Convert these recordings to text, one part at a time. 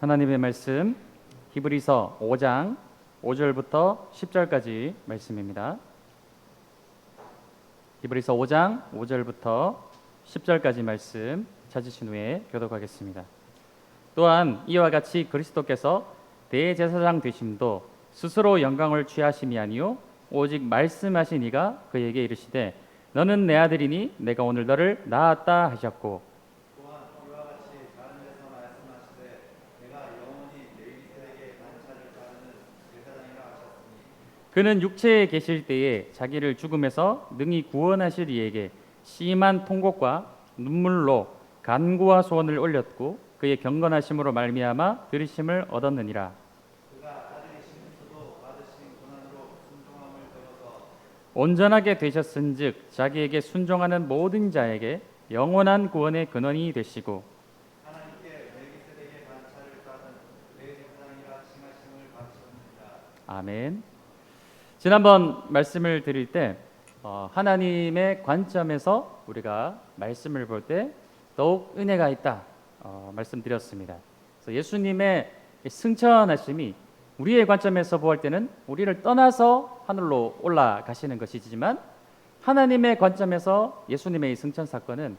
하나님의 말씀 히브리서 5장 5절부터 10절까지 말씀입니다. 히브리서 5장 5절부터 10절까지 말씀 찾으신 후에 교독하겠습니다. 또한 이와 같이 그리스도께서 대제사장 되심도 스스로 영광을 취하심이 아니요 오직 말씀하신 이가 그에게 이르시되 너는 내 아들이니 내가 오늘 너를 낳았다 하셨고, 또한 이와 같이 다른 데서 말씀하시되 내가 영원히 멜기세덱의 반차를 따르는 제사장이라 하셨으니 그는 육체에 계실 때에 자기를 죽음에서 능히 구원하실 이에게 심한 통곡과 눈물로 간구와 소원을 올렸고 그의 경건하심으로 말미암아 들으심을 얻었느니라. 그가 아들이시면서도 받으신 고난으로 순종함을 배워서 온전하게 되셨은즉 자기에게 순종하는 모든 자에게 영원한 구원의 근원이 되시고, 하나님께 멜기세덱의 반차를 따른 대제사장이라 칭하심을 받으셨느니라. 아멘. 지난번 말씀을 드릴 때 하나님의 관점에서 우리가 말씀을 볼 때 더욱 은혜가 있다 말씀드렸습니다. 그래서 예수님의 승천하심이 우리의 관점에서 볼 때는 우리를 떠나서 하늘로 올라가시는 것이지만, 하나님의 관점에서 예수님의 이 승천 사건은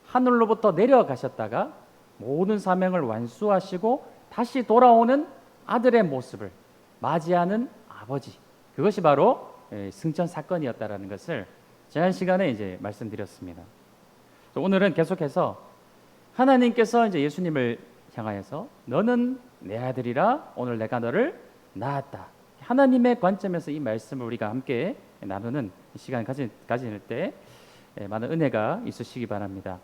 하늘로부터 내려가셨다가 모든 사명을 완수하시고 다시 돌아오는 아들의 모습을 맞이하는 아버지, 그것이 바로 승천 사건이었다라는 것을 지난 시간에 이제 말씀드렸습니다. 오늘은 계속해서 하나님께서 이제 예수님을 향하여서 너는 내 아들이라 오늘 내가 너를 낳았다. 하나님의 관점에서 이 말씀을 우리가 함께 나누는 시간 가질 때 많은 은혜가 있으시기 바랍니다.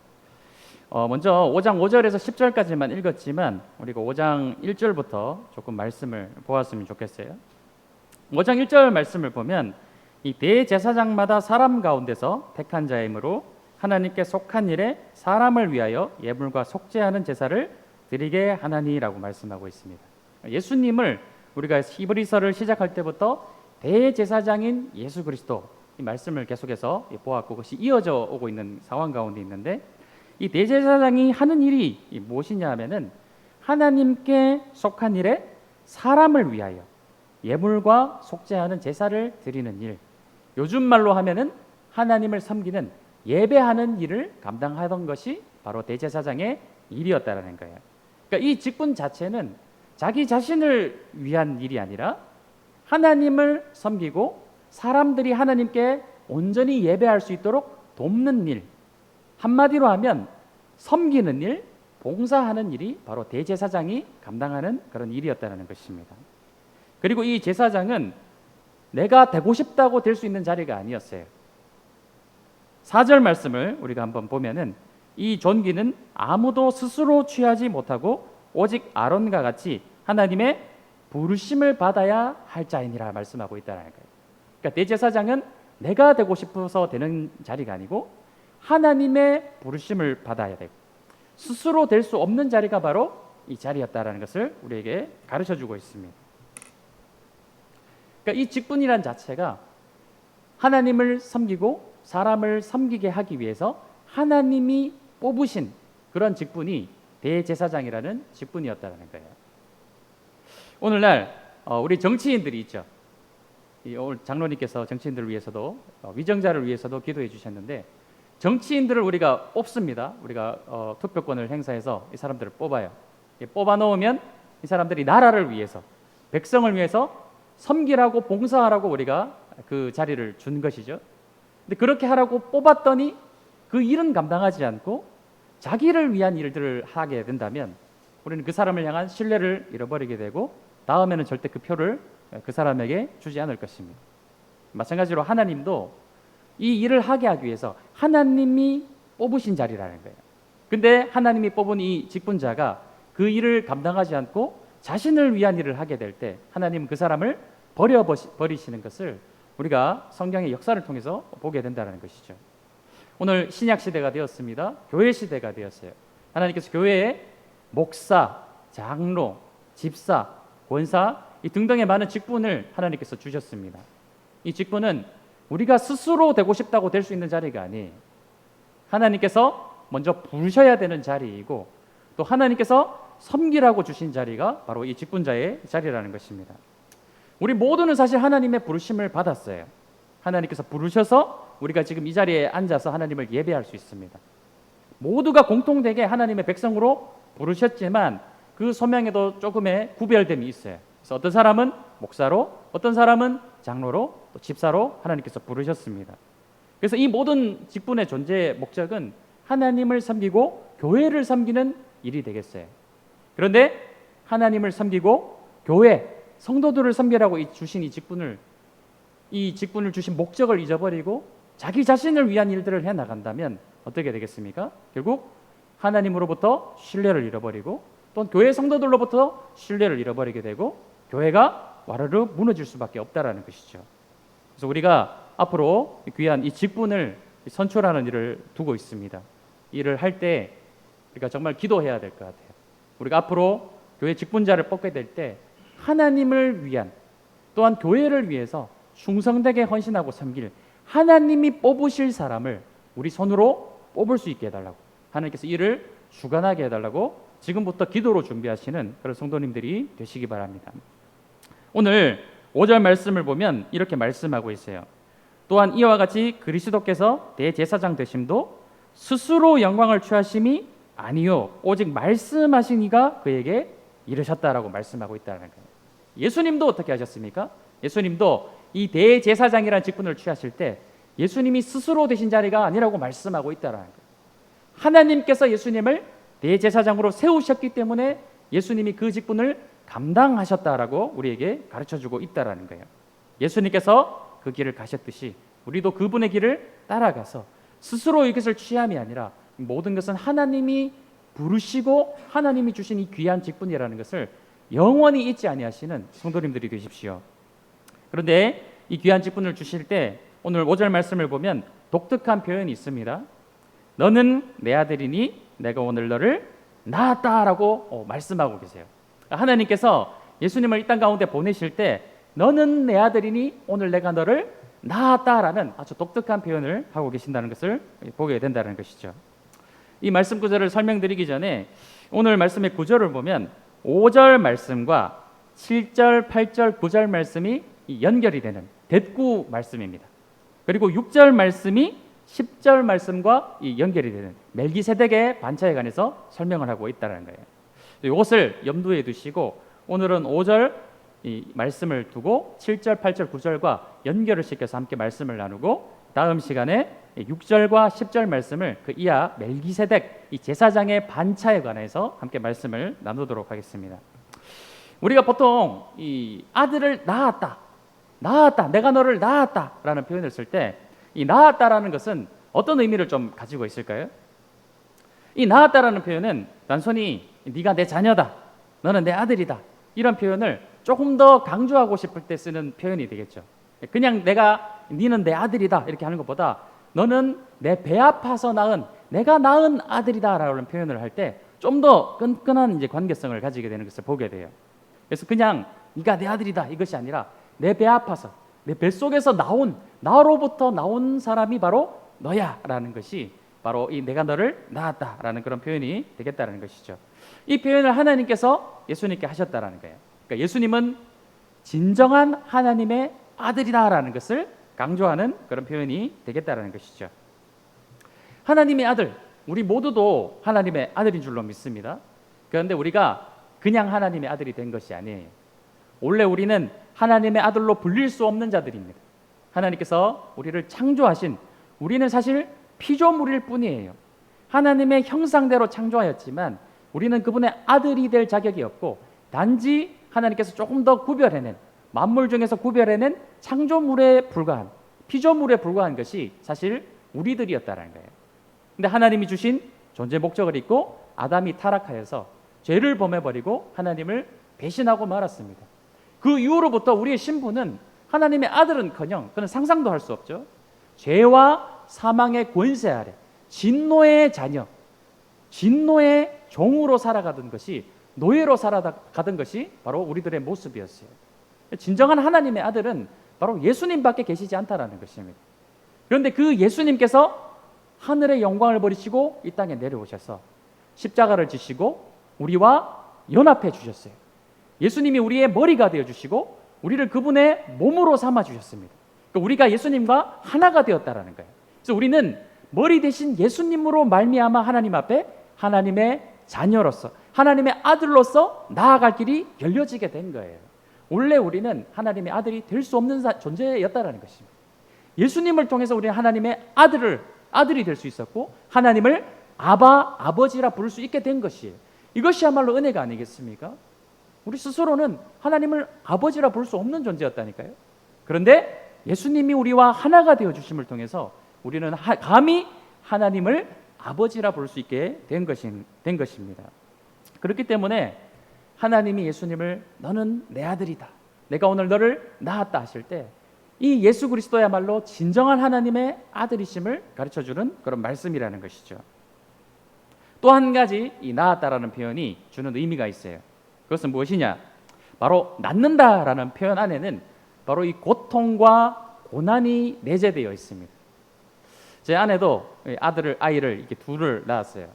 먼저 5장 5절에서 10절까지만 읽었지만 우리가 5장 1절부터 조금 말씀을 보았으면 좋겠어요. 5장 1절 말씀을 보면 이 대제사장마다 사람 가운데서 택한 자이므로 하나님께 속한 일에 사람을 위하여 예물과 속죄하는 제사를 드리게 하나니라고 말씀하고 있습니다. 예수님을 우리가 히브리서를 시작할 때부터 대제사장인 예수 그리스도 이 말씀을 계속해서 보았고 그것이 이어져 오고 있는 상황 가운데 있는데, 이 대제사장이 하는 일이 무엇이냐 하면은 하나님께 속한 일에 사람을 위하여 예물과 속죄하는 제사를 드리는 일, 요즘 말로 하면은 하나님을 섬기는 예배하는 일을 감당하던 것이 바로 대제사장의 일이었다라는 거예요. 그러니까 이 직분 자체는 자기 자신을 위한 일이 아니라 하나님을 섬기고 사람들이 하나님께 온전히 예배할 수 있도록 돕는 일, 한마디로 하면 섬기는 일, 봉사하는 일이 바로 대제사장이 감당하는 그런 일이었다는 것입니다. 그리고 이 제사장은 내가 되고 싶다고 될 수 있는 자리가 아니었어요. 4절 말씀을 우리가 한번 보면은 이 존귀는 아무도 스스로 취하지 못하고 오직 아론과 같이 하나님의 부르심을 받아야 할 자이니라 말씀하고 있다는 거예요. 그러니까 대제사장은 내가 되고 싶어서 되는 자리가 아니고 하나님의 부르심을 받아야 되고 스스로 될 수 없는 자리가 바로 이 자리였다라는 것을 우리에게 가르쳐주고 있습니다. 그러니까 이 직분이란 자체가 하나님을 섬기고 사람을 섬기게 하기 위해서 하나님이 뽑으신 그런 직분이 대제사장이라는 직분이었다는 거예요. 오늘날 우리 정치인들이 있죠. 오늘 장로님께서 정치인들을 위해서도 위정자를 위해서도 기도해 주셨는데, 정치인들을 우리가 뽑습니다. 우리가 투표권을 행사해서 이 사람들을 뽑아요. 뽑아 놓으면 이 사람들이 나라를 위해서, 백성을 위해서 섬기라고 봉사하라고 우리가 그 자리를 준 것이죠. 근데 그렇게 하라고 뽑았더니 그 일은 감당하지 않고 자기를 위한 일들을 하게 된다면 우리는 그 사람을 향한 신뢰를 잃어버리게 되고 다음에는 절대 그 표를 그 사람에게 주지 않을 것입니다. 마찬가지로 하나님도 이 일을 하게 하기 위해서 하나님이 뽑으신 자리라는 거예요. 근데 하나님이 뽑은 이 직분자가 그 일을 감당하지 않고 자신을 위한 일을 하게 될 때 하나님은 그 사람을 버리시는 것을 우리가 성경의 역사를 통해서 보게 된다는 것이죠. 오늘 신약 시대가 되었습니다. 교회 시대가 되었어요. 하나님께서 교회에 목사, 장로, 집사, 권사 이 등등의 많은 직분을 하나님께서 주셨습니다. 이 직분은 우리가 스스로 되고 싶다고 될 수 있는 자리가 아니에요. 하나님께서 먼저 부르셔야 되는 자리이고 또 하나님께서 섬기라고 주신 자리가 바로 이 직분자의 자리라는 것입니다. 우리 모두는 사실 하나님의 부르심을 받았어요. 하나님께서 부르셔서 우리가 지금 이 자리에 앉아서 하나님을 예배할 수 있습니다. 모두가 공통되게 하나님의 백성으로 부르셨지만 그 소명에도 조금의 구별됨이 있어요. 그래서 어떤 사람은 목사로, 어떤 사람은 장로로, 또 집사로 하나님께서 부르셨습니다. 그래서 이 모든 직분의 존재의 목적은 하나님을 섬기고 교회를 섬기는 일이 되겠어요. 그런데 하나님을 섬기고 교회, 성도들을 섬기라고 주신 이 직분을 주신 목적을 잊어버리고 자기 자신을 위한 일들을 해나간다면 어떻게 되겠습니까? 결국 하나님으로부터 신뢰를 잃어버리고 또 교회 성도들로부터 신뢰를 잃어버리게 되고 교회가 와르르 무너질 수밖에 없다라는 것이죠. 그래서 우리가 앞으로 귀한 이 직분을 선출하는 일을 두고 있습니다. 일을 할 때 우리가 정말 기도해야 될 것 같아요. 우리가 앞으로 교회 직분자를 뽑게 될 때 하나님을 위한 또한 교회를 위해서 충성되게 헌신하고 섬길 하나님이 뽑으실 사람을 우리 손으로 뽑을 수 있게 해달라고 하나님께서 이를 주관하게 해달라고 지금부터 기도로 준비하시는 그런 성도님들이 되시기 바랍니다. 오늘 5절 말씀을 보면 이렇게 말씀하고 있어요. 또한 이와 같이 그리스도께서 대제사장 되심도 스스로 영광을 취하심이 아니요 오직 말씀하신 이가 그에게 이르셨다라고 말씀하고 있다는 거예요. 예수님도 어떻게 하셨습니까? 예수님도 이 대제사장이라는 직분을 취하실 때 예수님이 스스로 되신 자리가 아니라고 말씀하고 있다는 거예요. 하나님께서 예수님을 대제사장으로 세우셨기 때문에 예수님이 그 직분을 감당하셨다라고 우리에게 가르쳐주고 있다는 거예요. 예수님께서 그 길을 가셨듯이 우리도 그분의 길을 따라가서 스스로 이것을 취함이 아니라 모든 것은 하나님이 부르시고 하나님이 주신 이 귀한 직분이라는 것을 영원히 잊지 아니하시는 성도님들이 되십시오. 그런데 이 귀한 직분을 주실 때 오늘 5절 말씀을 보면 독특한 표현이 있습니다. 너는 내 아들이니 내가 오늘 너를 낳았다라고 말씀하고 계세요. 하나님께서 예수님을 이 땅 가운데 보내실 때 너는 내 아들이니 오늘 내가 너를 낳았다라는 아주 독특한 표현을 하고 계신다는 것을 보게 된다는 것이죠. 이 말씀 구절을 설명드리기 전에 오늘 말씀의 구절을 보면 5절 말씀과 7절, 8절, 9절 말씀이 연결이 되는 대구 말씀입니다. 그리고 6절 말씀이 10절 말씀과 연결이 되는 멜기세덱의 반차에 관해서 설명을 하고 있다는 거예요. 이것을 염두에 두시고 오늘은 5절 이 말씀을 두고 7절, 8절, 9절과 연결을 시켜서 함께 말씀을 나누고 다음 시간에 6절과 10절 말씀을 그 이하 멜기세덱 이 제사장의 반차에 관해서 함께 말씀을 나누도록 하겠습니다. 우리가 보통 이 아들을 낳았다, 내가 너를 낳았다라는 표현을 쓸 때 이 낳았다라는 것은 어떤 의미를 좀 가지고 있을까요? 이 낳았다라는 표현은 단순히 네가 내 자녀다, 너는 내 아들이다 이런 표현을 조금 더 강조하고 싶을 때 쓰는 표현이 되겠죠. 그냥 니는 내 아들이다 이렇게 하는 것보다 너는 내 배 아파서 내가 낳은 아들이다라는 표현을 할 때 좀 더 끈끈한 이제 관계성을 가지게 되는 것을 보게 돼요. 그래서 그냥 네가 내 아들이다 이것이 아니라 내 배 아파서 내 뱃속에서 나로부터 나온 사람이 바로 너야라는 것이 바로 이 내가 너를 낳았다라는 그런 표현이 되겠다는 것이죠. 이 표현을 하나님께서 예수님께 하셨다라는 거예요. 그러니까 예수님은 진정한 하나님의 아들이다라는 것을 강조하는 그런 표현이 되겠다라는 것이죠. 하나님의 아들, 우리 모두도 하나님의 아들인 줄로 믿습니다. 그런데 우리가 그냥 하나님의 아들이 된 것이 아니에요. 원래 우리는 하나님의 아들로 불릴 수 없는 자들입니다. 하나님께서 우리를 창조하신 우리는 사실 피조물일 뿐이에요. 하나님의 형상대로 창조하였지만 우리는 그분의 아들이 될 자격이 없고 단지 하나님께서 조금 더 구별해낸 만물 중에서 구별해낸 창조물에 불과한 피조물에 불과한 것이 사실 우리들이었다는 거예요. 근데 하나님이 주신 존재 목적을 잊고 아담이 타락하여서 죄를 범해버리고 하나님을 배신하고 말았습니다. 그 이후로부터 우리의 신분은 하나님의 아들은커녕 그는 상상도 할 수 없죠. 죄와 사망의 권세 아래 진노의 자녀, 진노의 종으로 살아가던 것이 노예로 살아가던 것이 바로 우리들의 모습이었어요. 진정한 하나님의 아들은 바로 예수님밖에 계시지 않다라는 것입니다. 그런데 그 예수님께서 하늘의 영광을 버리시고 이 땅에 내려오셔서 십자가를 지시고 우리와 연합해 주셨어요. 예수님이 우리의 머리가 되어 주시고 우리를 그분의 몸으로 삼아 주셨습니다. 그러니까 우리가 예수님과 하나가 되었다라는 거예요. 그래서 우리는 머리 대신 예수님으로 말미암아 하나님 앞에 하나님의 자녀로서 하나님의 아들로서 나아갈 길이 열려지게 된 거예요. 원래 우리는 하나님의 아들이 될 수 없는 존재였다라는 것입니다. 예수님을 통해서 우리는 하나님의 아들이 될 수 있었고 하나님을 아버지라 부를 수 있게 된 것이에요. 이것이야말로 은혜가 아니겠습니까? 우리 스스로는 하나님을 아버지라 부를 수 없는 존재였다니까요. 그런데 예수님이 우리와 하나가 되어 주심을 통해서 우리는 감히 하나님을 아버지라 부를 수 있게 된 것입니다. 그렇기 때문에 하나님이 예수님을 너는 내 아들이다, 내가 오늘 너를 낳았다 하실 때 이 예수 그리스도야말로 진정한 하나님의 아들이심을 가르쳐주는 그런 말씀이라는 것이죠. 또 한 가지 이 낳았다라는 표현이 주는 의미가 있어요. 그것은 무엇이냐? 바로 낳는다라는 표현 안에는 바로 이 고통과 고난이 내재되어 있습니다. 제 아내도 아이를 이렇게 둘을 낳았어요.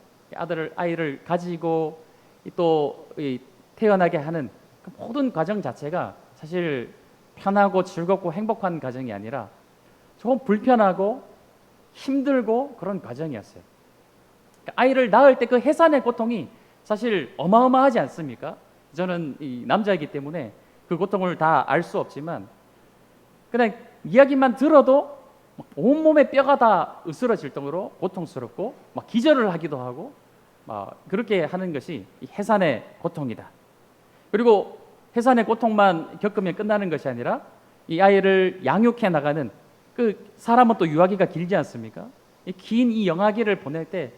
아이를 가지고 또 태어나게 하는 그 모든 과정 자체가 사실 편하고 즐겁고 행복한 과정이 아니라 조금 불편하고 힘들고 그런 과정이었어요. 그러니까 아이를 낳을 때 그 해산의 고통이 사실 어마어마하지 않습니까? 저는 이 남자이기 때문에 그 고통을 다 알 수 없지만 그냥 이야기만 들어도 온몸의 뼈가 다 으스러질 정도로 고통스럽고 막 기절을 하기도 하고 막 그렇게 하는 것이 이 해산의 고통이다. 그리고 해산의 고통만 겪으면 끝나는 것이 아니라 이 아이를 양육해 나가는 그 사람은 또 유아기가 길지 않습니까? 긴 이 영아기를 보낼 때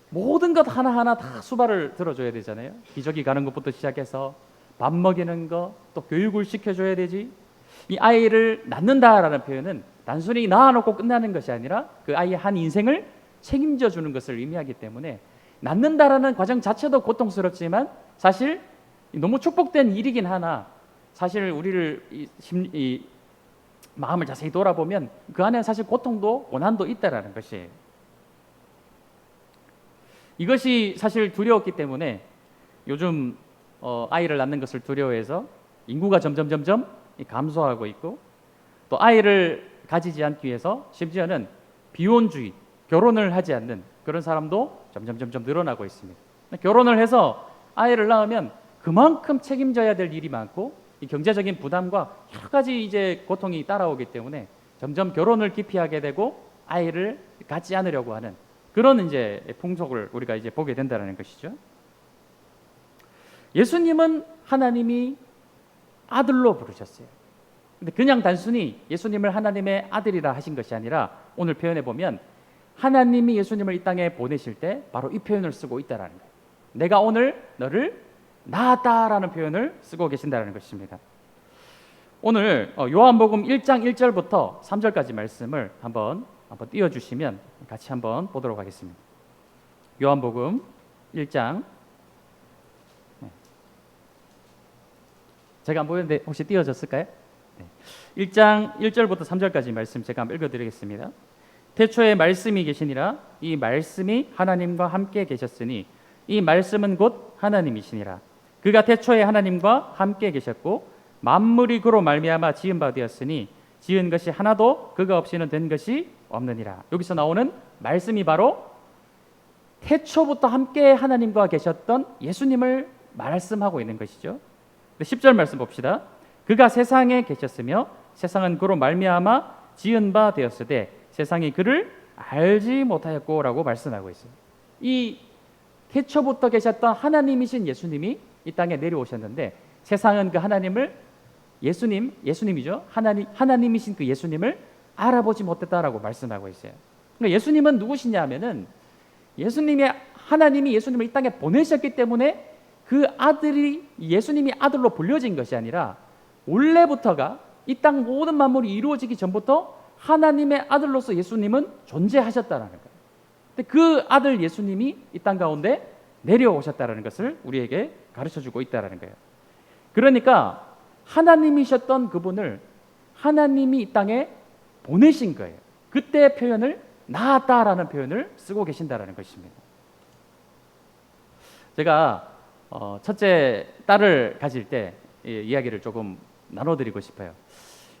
모든 것 하나하나 다 수발을 들어줘야 되잖아요. 기저귀 가는 것부터 시작해서 밥 먹이는 거, 또 교육을 시켜줘야 되지. 이 아이를 낳는다라는 표현은 단순히 낳아놓고 끝나는 것이 아니라 그 아이의 한 인생을 책임져 주는 것을 의미하기 때문에 낳는다라는 과정 자체도 고통스럽지만 사실 너무 축복된 일이긴 하나 사실 우리를 이 마음을 자세히 돌아보면 그 안에 사실 고통도 고난도 있다라는 것이에요. 이것이 사실 두려웠기 때문에 요즘 아이를 낳는 것을 두려워해서 인구가 점점 감소하고 있고 또 아이를 가지지 않기 위해서 심지어는 비혼주의, 결혼을 하지 않는 그런 사람도 점점 늘어나고 있습니다. 결혼을 해서 아이를 낳으면 그만큼 책임져야 될 일이 많고 이 경제적인 부담과 여러 가지 이제 고통이 따라오기 때문에 점점 결혼을 기피하게 되고 아이를 갖지 않으려고 하는 그런 이제 풍속을 우리가 이제 보게 된다는 것이죠. 예수님은 하나님이 아들로 부르셨어요. 근데 그냥 단순히 예수님을 하나님의 아들이라 하신 것이 아니라 오늘 표현해 보면 하나님이 예수님을 이 땅에 보내실 때 바로 이 표현을 쓰고 있다라는 거예요. 내가 오늘 너를 낳았다라는 표현을 쓰고 계신다는 것입니다. 오늘 요한복음 1장 1절부터 3절까지 말씀을 한번 띄워주시면 같이 한번 보도록 하겠습니다. 요한복음 1장 제가 안 보이는데 혹시 띄워졌을까요? 1장 1절부터 3절까지 말씀 제가 한번 읽어드리겠습니다. 태초에 말씀이 계시니라 이 말씀이 하나님과 함께 계셨으니 이 말씀은 곧 하나님이시니라 그가 태초에 하나님과 함께 계셨고 만물이 그로 말미암아 지은 바 되었으니 지은 것이 하나도 그가 없이는 된 것이 없느니라. 여기서 나오는 말씀이 바로 태초부터 함께 하나님과 계셨던 예수님을 말씀하고 있는 것이죠. 10절 말씀 봅시다. 그가 세상에 계셨으며 세상은 그로 말미암아 지은 바 되었으되 세상이 그를 알지 못하였고라고 말씀하고 있어요. 이 태초부터 계셨던 하나님이신 예수님이 이 땅에 내려오셨는데 세상은 그 하나님을 예수님이죠. 하나님이신 그 예수님을 알아보지 못했다라고 말씀하고 있어요. 그러니까 예수님은 누구시냐 하면은 하나님이 예수님을 이 땅에 보내셨기 때문에 그 아들이 예수님이 아들로 불려진 것이 아니라 원래부터가 이 땅 모든 만물이 이루어지기 전부터 하나님의 아들로서 예수님은 존재하셨다는 거예요. 근데 그 아들 예수님이 이 땅 가운데 내려오셨다는 것을 우리에게 가르쳐주고 있다는 거예요. 그러니까 하나님이셨던 그분을 하나님이 이 땅에 보내신 거예요. 그때 표현을 낳았다라는 표현을 쓰고 계신다는 것입니다. 제가 첫째 딸을 가질 때 이야기를 조금 나눠드리고 싶어요.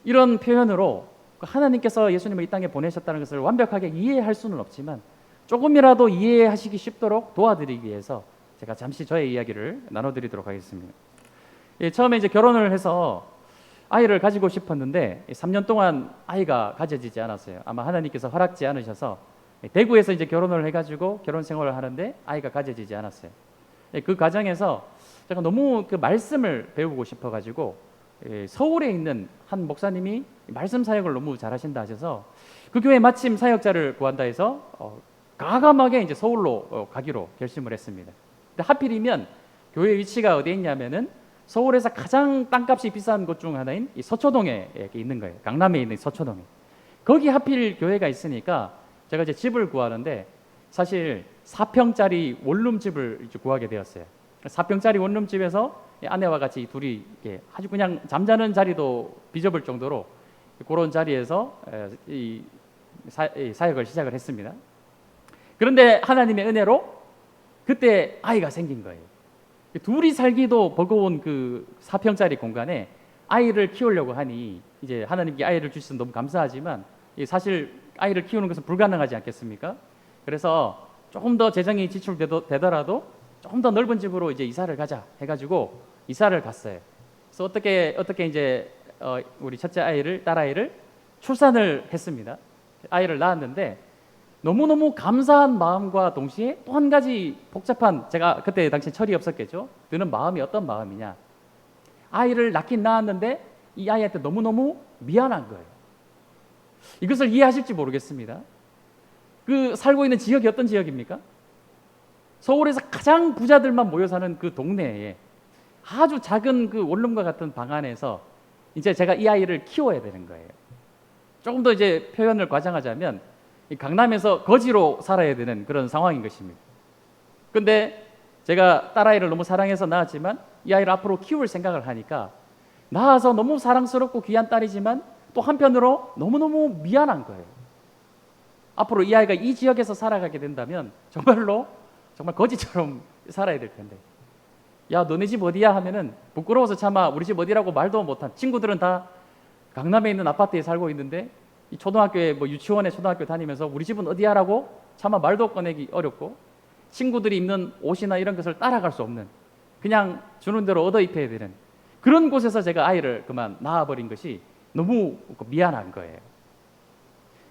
이런 표현으로 하나님께서 예수님을 이 땅에 보내셨다는 것을 완벽하게 이해할 수는 없지만 조금이라도 이해하시기 쉽도록 도와드리기 위해서 제가 잠시 저의 이야기를 나눠드리도록 하겠습니다. 처음에 이제 결혼을 해서 아이를 가지고 싶었는데 3년 동안 아이가 가져지지 않았어요. 아마 하나님께서 허락지 않으셔서 대구에서 이제 결혼을 해가지고 결혼 생활을 하는데 아이가 가져지지 않았어요. 그 과정에서 제가 너무 그 말씀을 배우고 싶어가지고 서울에 있는 한 목사님이 말씀 사역을 너무 잘하신다 하셔서 그 교회 마침 사역자를 구한다 해서 과감하게 이제 서울로 가기로 결심을 했습니다. 근데 하필이면 교회 위치가 어디에 있냐면은 서울에서 가장 땅값이 비싼 곳 중 하나인 이 서초동에 이렇게 있는 거예요. 강남에 있는 서초동에. 거기 하필 교회가 있으니까 제가 이제 집을 구하는데 사실 4평짜리 원룸집을 이제 구하게 되었어요. 4평짜리 원룸집에서 아내와 같이 둘이 이렇게 아주 그냥 잠자는 자리도 비좁을 정도로 그런 자리에서 이 사역을 시작을 했습니다. 그런데 하나님의 은혜로 그때 아이가 생긴 거예요. 둘이 살기도 버거운 그 4평짜리 공간에 아이를 키우려고 하니 이제 하나님께 아이를 주셔서 너무 감사하지만 사실 아이를 키우는 것은 불가능하지 않겠습니까? 그래서 조금 더 재정이 지출되더라도 조금 더 넓은 집으로 이제 이사를 가자 해가지고 이사를 갔어요. 그래서 어떻게 이제 우리 첫째 아이를 딸아이를 출산을 했습니다. 아이를 낳았는데 너무너무 감사한 마음과 동시에 또 한 가지 복잡한, 제가 그때 당시 철이 없었겠죠. 드는 마음이 어떤 마음이냐, 아이를 낳긴 낳았는데 이 아이한테 너무너무 미안한 거예요. 이것을 이해하실지 모르겠습니다. 그 살고 있는 지역이 어떤 지역입니까? 서울에서 가장 부자들만 모여 사는 그 동네에 아주 작은 그 원룸과 같은 방 안에서 이제 제가 이 아이를 키워야 되는 거예요. 조금 더 이제 표현을 과장하자면 이 강남에서 거지로 살아야 되는 그런 상황인 것입니다. 근데 제가 딸아이를 너무 사랑해서 낳았지만 이 아이를 앞으로 키울 생각을 하니까 낳아서 너무 사랑스럽고 귀한 딸이지만 또 한편으로 너무너무 미안한 거예요. 앞으로 이 아이가 이 지역에서 살아가게 된다면 정말 거지처럼 살아야 될 텐데, 야 너네 집 어디야 하면은 부끄러워서 차마 우리 집 어디라고 말도 못한, 친구들은 다 강남에 있는 아파트에 살고 있는데 이 초등학교에 유치원에 초등학교 다니면서 우리 집은 어디야라고 차마 말도 꺼내기 어렵고, 친구들이 입는 옷이나 이런 것을 따라갈 수 없는, 그냥 주는 대로 얻어 입혀야 되는 그런 곳에서 제가 아이를 그만 낳아버린 것이 너무 미안한 거예요.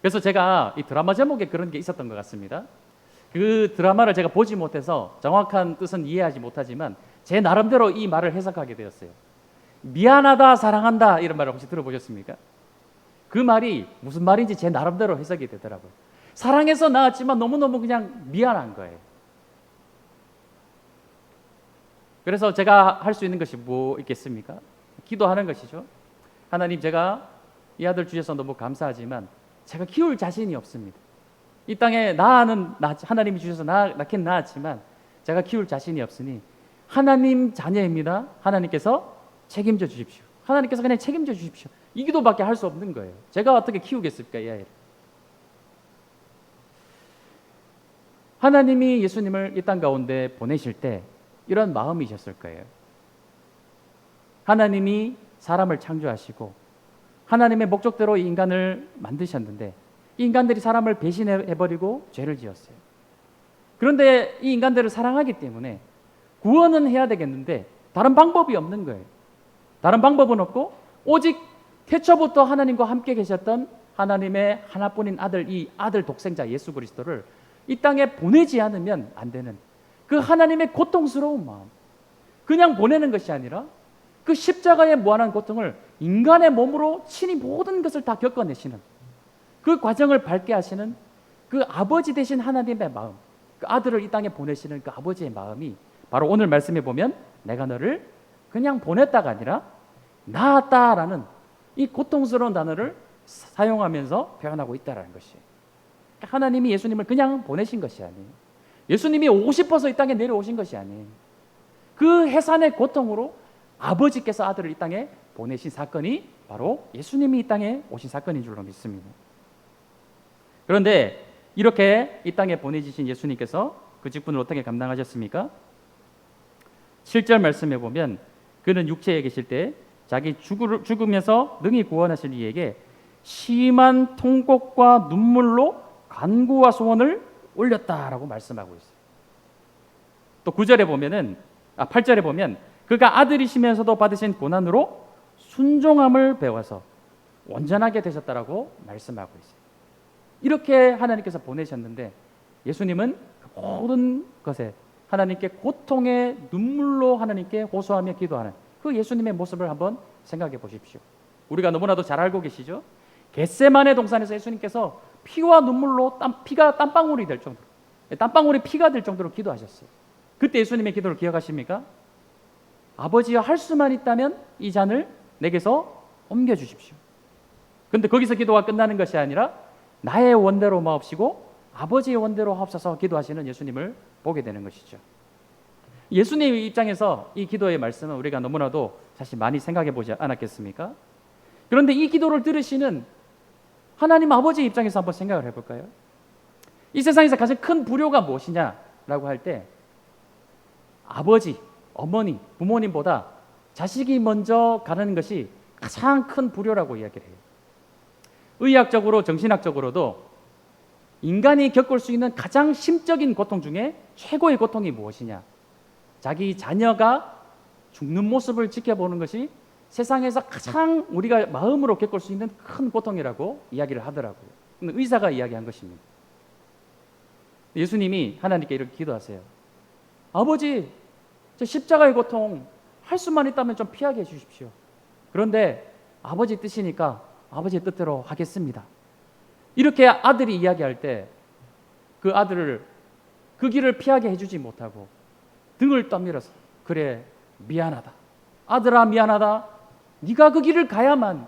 그래서 제가 이 드라마 제목에 그런 게 있었던 것 같습니다. 그 드라마를 제가 보지 못해서 정확한 뜻은 이해하지 못하지만 제 나름대로 이 말을 해석하게 되었어요. 미안하다, 사랑한다, 이런 말을 혹시 들어보셨습니까? 그 말이 무슨 말인지 제 나름대로 해석이 되더라고요. 사랑해서 낳았지만 너무너무 그냥 미안한 거예요. 그래서 제가 할 수 있는 것이 뭐 있겠습니까? 기도하는 것이죠. 하나님, 제가 이 아들 주셔서 너무 감사하지만 제가 키울 자신이 없습니다. 이 땅에 하나님이 주셔서 낳긴 낳았지만 제가 키울 자신이 없으니 하나님 자녀입니다. 하나님께서 책임져 주십시오. 하나님께서 그냥 책임져 주십시오. 이 기도밖에 할 수 없는 거예요. 제가 어떻게 키우겠습니까, 이 아이를? 하나님이 예수님을 이 땅 가운데 보내실 때 이런 마음이셨을 거예요. 하나님이 사람을 창조하시고 하나님의 목적대로 이 인간을 만드셨는데 이 인간들이 사람을 배신해버리고 죄를 지었어요. 그런데 이 인간들을 사랑하기 때문에 구원은 해야 되겠는데 다른 방법이 없는 거예요. 다른 방법은 없고 오직 태초부터 하나님과 함께 계셨던 하나님의 하나뿐인 아들, 이 아들 독생자 예수 그리스도를 이 땅에 보내지 않으면 안 되는 그 하나님의 고통스러운 마음, 그냥 보내는 것이 아니라 그 십자가의 무한한 고통을 인간의 몸으로 친히 모든 것을 다 겪어내시는 그 과정을 밟게 하시는 그 아버지 되신 하나님의 마음, 그 아들을 이 땅에 보내시는 그 아버지의 마음이 바로 오늘 말씀에 보면 내가 너를 그냥 보냈다가 아니라 낳았다라는 이 고통스러운 단어를 사용하면서 표현하고 있다는 것이에요. 하나님이 예수님을 그냥 보내신 것이 아니에요. 예수님이 오고 싶어서 이 땅에 내려오신 것이 아니에요. 그 해산의 고통으로 아버지께서 아들을 이 땅에 보내신 사건이 바로 예수님이 이 땅에 오신 사건인 줄로 믿습니다. 그런데 이렇게 이 땅에 보내주신 예수님께서 그 직분을 어떻게 감당하셨습니까? 7절 말씀해 보면 그는 육체에 계실 때 자기 죽으면서 능히 구원하실 이에게 심한 통곡과 눈물로 간구와 소원을 올렸다라고 말씀하고 있어요. 또 9절에 보면은 8절에 보면 그가 아들이시면서도 받으신 고난으로 순종함을 배워서 온전하게 되셨다라고 말씀하고 있어요. 이렇게 하나님께서 보내셨는데 예수님은 그 모든 것에 하나님께 고통의 눈물로 하나님께 호소하며 기도하는 그 예수님의 모습을 한번 생각해 보십시오. 우리가 너무나도 잘 알고 계시죠? 겟세마네 동산에서 예수님께서 피와 눈물로 피가 땀방울이 될 정도로, 땀방울이 피가 될 정도로 기도하셨어요. 그때 예수님의 기도를 기억하십니까? 아버지여, 할 수만 있다면 이 잔을 내게서 옮겨주십시오. 그런데 거기서 기도가 끝나는 것이 아니라 나의 원대로 마옵시고 아버지의 원대로 하옵소서 기도하시는 예수님을 보게 되는 것이죠. 예수님의 입장에서 이 기도의 말씀은 우리가 너무나도 사실 많이 생각해 보지 않았겠습니까? 그런데 이 기도를 들으시는 하나님 아버지의 입장에서 한번 생각을 해볼까요? 이 세상에서 가장 큰 불효가 무엇이냐라고 할 때 아버지, 어머니, 부모님보다 자식이 먼저 가는 것이 가장 큰 불효라고 이야기를 해요. 의학적으로, 정신학적으로도 인간이 겪을 수 있는 가장 심적인 고통 중에 최고의 고통이 무엇이냐? 자기 자녀가 죽는 모습을 지켜보는 것이 세상에서 가장 우리가 마음으로 겪을 수 있는 큰 고통이라고 이야기를 하더라고요. 의사가 이야기한 것입니다. 예수님이 하나님께 이렇게 기도하세요. 아버지, 저 십자가의 고통 할 수만 있다면 좀 피하게 해주십시오. 그런데 아버지 뜻이니까 아버지의 뜻대로 하겠습니다. 이렇게 아들이 이야기할 때 그 아들을 그 길을 피하게 해주지 못하고 등을 떠밀어서 그래, 미안하다. 아들아, 미안하다. 네가 그 길을 가야만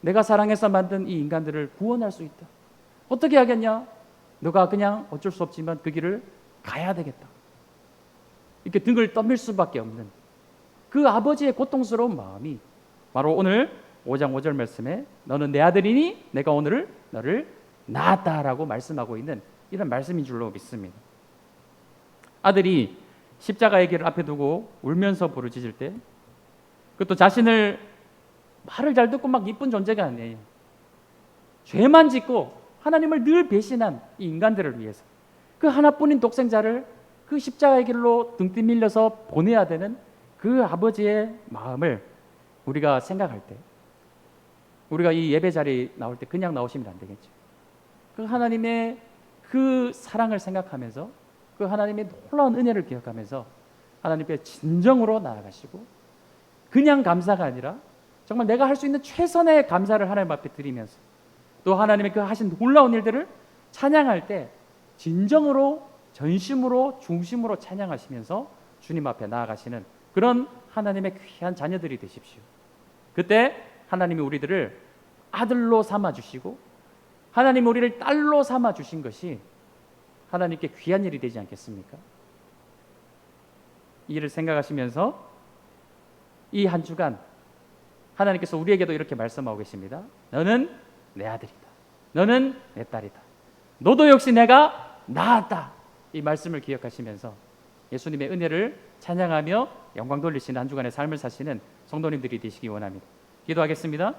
내가 사랑해서 만든 이 인간들을 구원할 수 있다. 어떻게 하겠냐? 너가 그냥 어쩔 수 없지만 그 길을 가야 되겠다. 이렇게 등을 떠밀 수밖에 없는 그 아버지의 고통스러운 마음이 바로 오늘 5장 5절 말씀에 너는 내 아들이니 내가 오늘 너를 낳았다라고 말씀하고 있는 이런 말씀인 줄로 믿습니다. 아들이 십자가의 길을 앞에 두고 울면서 부르짖을 때 그것도 자신을 말을 잘 듣고 막 이쁜 존재가 아니에요. 죄만 짓고 하나님을 늘 배신한 이 인간들을 위해서 그 하나뿐인 독생자를 그 십자가의 길로 등 뛰밀려서 보내야 되는 그 아버지의 마음을 우리가 생각할 때 우리가 이 예배 자리에 나올 때 그냥 나오시면 안 되겠죠. 그 하나님의 그 사랑을 생각하면서 그 하나님의 놀라운 은혜를 기억하면서 하나님께 진정으로 나아가시고 그냥 감사가 아니라 정말 내가 할 수 있는 최선의 감사를 하나님 앞에 드리면서 또 하나님의 그 하신 놀라운 일들을 찬양할 때 진정으로 전심으로 중심으로 찬양하시면서 주님 앞에 나아가시는 그런 하나님의 귀한 자녀들이 되십시오. 그때 하나님이 우리들을 아들로 삼아주시고 하나님이 우리를 딸로 삼아주신 것이 하나님께 귀한 일이 되지 않겠습니까? 이 일을 생각하시면서 이 한 주간 하나님께서 우리에게도 이렇게 말씀하고 계십니다. 너는 내 아들이다. 너는 내 딸이다. 너도 역시 내가 낳았다. 이 말씀을 기억하시면서 예수님의 은혜를 찬양하며 영광 돌리시는 한 주간의 삶을 사시는 성도님들이 되시기 원합니다. 기도하겠습니다.